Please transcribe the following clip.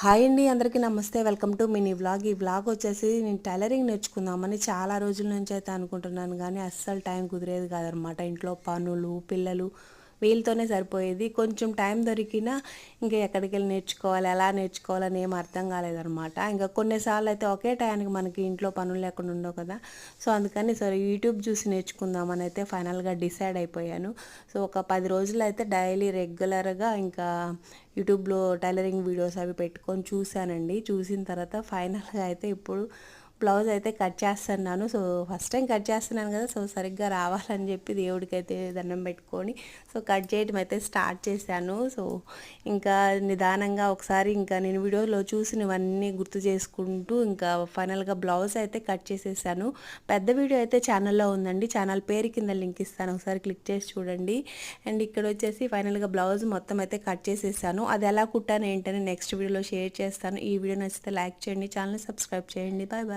Hi అండి, అందరికీ నమస్తే. Welcome to mini vlog. ఈ వ్లాగ్ వచ్చేసి నేను టైలరింగ్ నేర్చుకుందామని చాలా రోజుల నుంచి అయితే అనుకుంటున్నాను, కానీ అస్సలు టైం కుదిరేది కాదనమాట. ఇంట్లో పనులు, పిల్లలు వీళ్ళతోనే సరిపోయేది. కొంచెం టైం దొరికినా ఇంకా ఎక్కడికి వెళ్ళి నేర్చుకోవాలి, ఎలా నేర్చుకోవాలని ఏం అర్థం కాలేదనమాట. ఇంకా కొన్నిసార్లు అయితే ఒకే టైంకి మనకి ఇంట్లో పనులు లేకుండా ఉండవు కదా. సో అందుకని సరే యూట్యూబ్ చూసి నేర్చుకుందామని అయితే ఫైనల్గా డిసైడ్ అయిపోయాను. సో ఒక 10 రోజులు అయితే డైలీ రెగ్యులర్గా ఇంకా యూట్యూబ్లో టైలరింగ్ వీడియోస్ అవి పెట్టుకొని చూశానండి. చూసిన తర్వాత ఫైనల్గా అయితే ఇప్పుడు బ్లౌజ్ అయితే కట్ చేస్తున్నాను. సో ఫస్ట్ టైం కట్ చేస్తున్నాను కదా, సో సరిగ్గా రావాలని చెప్పి దేవుడికి అయితే దండం పెట్టుకొని సో కట్ చేయడం అయితే స్టార్ట్ చేశాను. సో ఇంకా నిదానంగా ఒకసారి ఇంకా నేను వీడియోలో చూసినవన్నీ గుర్తు చేసుకుంటూ ఇంకా ఫైనల్గా బ్లౌజ్ అయితే కట్ చేసేసాను. పెద్ద వీడియో అయితే ఛానల్లో ఉందండి, ఛానల్ పేరు కింద లింక్ ఇస్తాను, ఒకసారి క్లిక్ చేసి చూడండి. అండ్ ఇక్కడ వచ్చేసి ఫైనల్గా బ్లౌజ్ మొత్తం అయితే కట్ చేసేసాను. అది ఎలా కుట్టాను ఏంటని నెక్స్ట్ వీడియోలో షేర్ చేస్తాను. ఈ వీడియో నచ్చితే లైక్ చేయండి, ఛానల్ సబ్స్క్రైబ్ చేయండి. Bye bye.